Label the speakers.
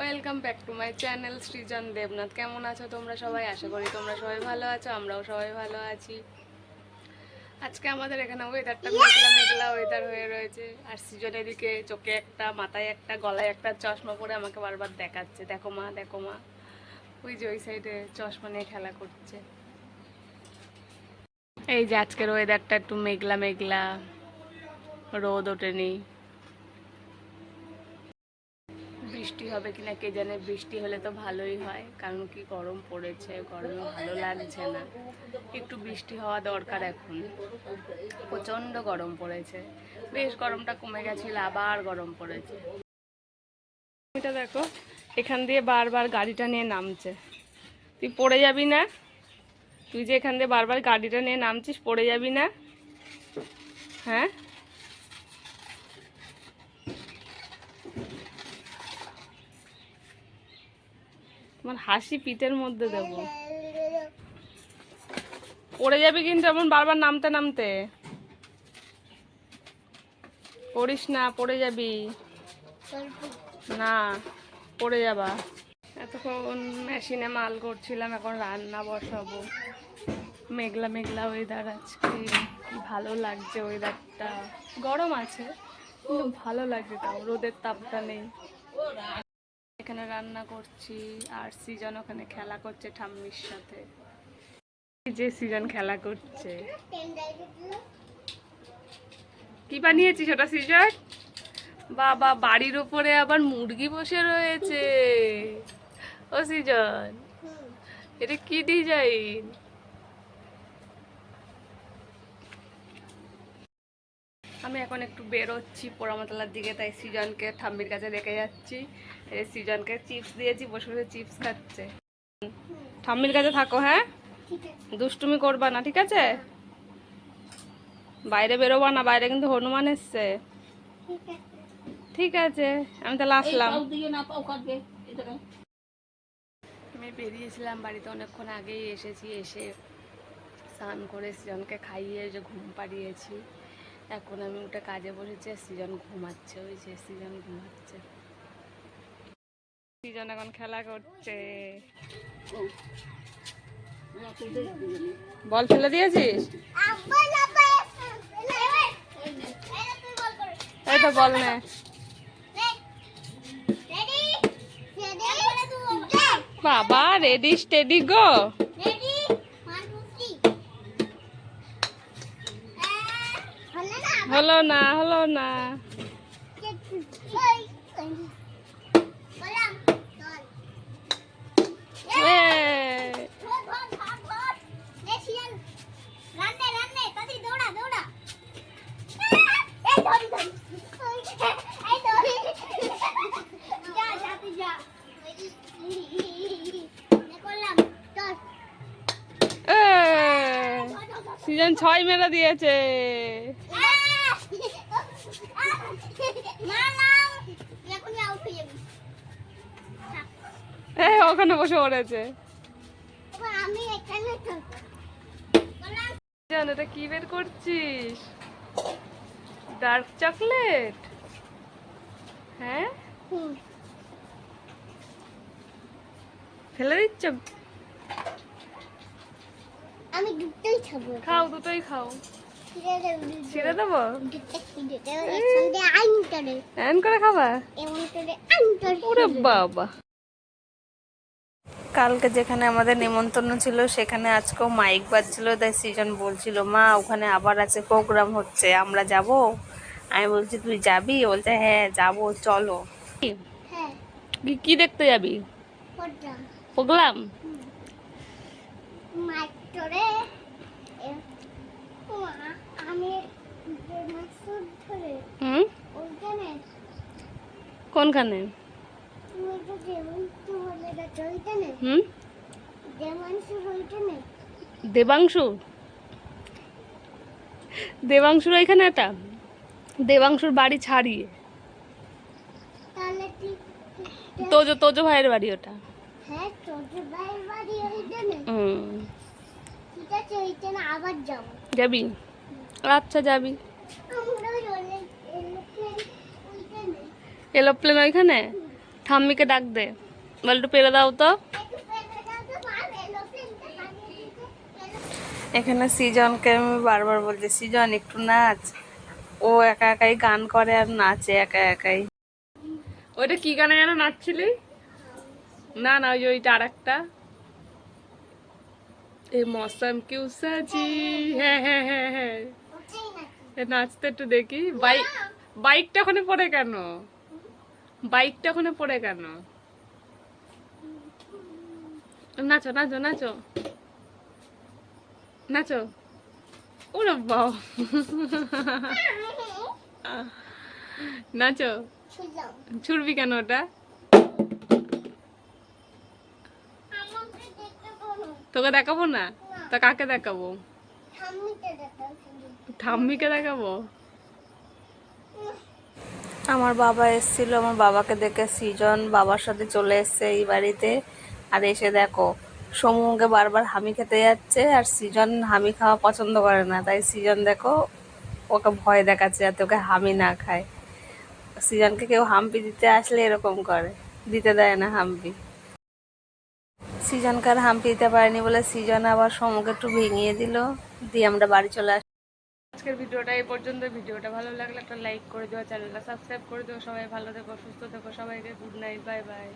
Speaker 1: Welcome back to my channel Srijan Debnath. কেমন আছো তোমরা সবাই? আশা করি তোমরা সবাই ভালো আছো, আমরাও সবাই ভালো আছি। আজকে আমাদের এখানে ওয়েদারটা মেঘলা মেঘলা ওয়েদার হয়ে রয়েছে। আর সৃজন এদিকে চোখে একটা, মাথায় একটা, গলায় একটা চশমা পরে আমাকে বারবার দেখাচ্ছে, দেখো মা দেখো মা। ওই যে ওই সাইডে চশমা নিয়ে খেলা করছে। এই যে আজকের ওয়েদারটা একটু মেঘলা মেঘলা, রোদ ওঠেনি। বৃষ্টি হবে কিনা কে জানে, বৃষ্টি হলে তো ভালোই হয়, কারণ কি গরম পড়েছে, গরমে ভালো লাগছে না। একটু বৃষ্টি হওয়া দরকার, এখন প্রচণ্ড গরম পড়েছে। বেশ গরমটা কমে গেছিল, আবার গরম পড়েছে। এটা দেখো, এখান দিয়ে বারবার গাড়িটা নিয়ে নামছে। তুই পড়ে যাবি না? তুই যে এখান দিয়ে বারবার গাড়িটা নিয়ে নামছিস, পড়ে যাবি না? হ্যাঁ, তোমার হাসি পিঠের মধ্যে দেবো। পড়ে যাবি কিন্তু, এমন বারবার নামতে নামতে পড়িস না, পড়ে যাবি না, পড়ে যাবা। এতক্ষণ মেশিনে মাল করছিলাম, এখন রান্না বসাবো। মেঘলা মেঘলা ওয়েদার আজকে, কি ভালো লাগছে ওয়েদারটা। গরম আছে কিন্তু ভালো লাগছে, তাও রোদের তাপটা নেই। এখানে রান্না করছি আর সৃজন ওখানে খেলা করছে ঠাম্মির সাথে। যে সৃজন খেলা করছে, কি বানিয়েছিস ওটা সৃজন? বাবা, বাড়ির উপরে আবার মুরগি বসে রয়েছে। ও সৃজন, এটা কি ডিজাইন? আমি এখন একটু বেরোচ্ছি পোড়ামাতলার দিকে, তাই সৃজনকে ঠাম্মির কাছে রেখে যাচ্ছি। এই সৃজনকে চিপস দিয়েছি, বসে বসে চিপস খাচ্ছে। ঠাম্মির কাছে থাকো, হ্যাঁ? দুষ্টুমি করবা না, ঠিক আছে? বাইরে বেরোবা না, বাইরে কিন্তু হনুমান এসছে। ঠিক আছে, আমি তাহলে আসলাম। আমি বেরিয়েছিলাম বাড়িতে অনেকক্ষণ আগেই এসেছি, এসে স্নান করে সৃজনকে খাইয়ে যে ঘুম পাড়িয়েছি। এখন আমি উঠে কাজে বসেছি, সৃজন ঘুমাচ্ছে। ওই যে সৃজন ঘুমাচ্ছে। সৃজন এখন খেলা করছে। বল ফেলে দিয়েছিস? এই তো বল নে। বাবা, রেডি স্টেডি গো। হলো না, হলো না। সৃজন 6 মেরে দিয়েছে। ওখানে বসে পড়েছে। এটা কি বের করছিস? Dark chocolate? হ্যাঁ, ফেলে দিচ্ছ?
Speaker 2: আমি দুটোই খাবো।
Speaker 1: খাও, দুটোই খাও। ছিঁড়ে দেবো? এমন করে খাবা? ওরে বাবা, কালকে যেখানে আমাদের নেমন্তন্ন ছিল সেখানে আজকেও মাইক বাজছিল, তাই সৃজন বলছিল মা ওখানে আবার আছে প্রোগ্রাম হচ্ছে, আমরা যাব। আমি বলছি তুই যাবি? বলছে হ্যাঁ যাবো, চলো। কি দেখতে যাবি? প্রোগ্রাম? কোনখানে? দেবাংশু? দেবাংশুর ওইখানে একটা দেবাংশুর বাড়ি ছাড়িয়ে তোজো, তোজো ভাইয়ের বাড়ি ওটা। যাবি? আচ্ছা যাবি। এরোপ্লেন ওইখানে? ঠাম্মিকে ডাক দে, বল একটু পেরে দাও তো। এখানে সৃজনকে আমি বারবার বলছি, সৃজন একটু নাচ। ও একা একাই গান করে আর নাচে একা একাই। ওইটা কি গানে যেন নাচছিলি? না না, ওই ওইটা আর একটা, এই মৌসম কিউ সাজি। হ্যাঁ হ্যাঁ হ্যাঁ হ্যাঁ, এ নাচতে একটু দেখি। বাইকটা ওখানে পড়ে কেন? বাইকটা ওখানে পড়ে কেন? নাচো নাচো নাচো নাচো। ওরে বাবা, নাচো। ছুড়বি কেন ওটা? তোকে দেখাবো না? তা কাকে দেখাবো? ঠাম্মিকে দেখাবো। আমার বাবা এসেছিল, আমার বাবাকে দেখে সৃজন বাবার সাথে চলে এসছে এই বাড়িতে। আর এসে দেখো, সমুকে বারবার হামি খেতে যাচ্ছে, আর সৃজন হামি খাওয়া পছন্দ করে না, তাই সৃজন দেখো ওকে ভয় দেখাচ্ছে যাতে ওকে হামি না খায়। সৃজনকে কেউ হাম্পি দিতে আসলে এরকম করে, দিতে দেয় না হাম্পি। সৃজনকে আর হাম্পি দিতে পারেনি বলে সৃজন আবার সমুকে একটু ভেঙিয়ে দিল, দিয়ে আমরা বাড়ি চলে আসি। আজকের ভিডিওটা এই পর্যন্ত। ভিডিওটা ভালো লাগলে একটা লাইক করে দিও, চ্যানেলটা সাবস্ক্রাইব করে দিও। সবাই ভালো থেকো, সুস্থ থেকো, সবাইকে গুড নাইট, বাই বাই।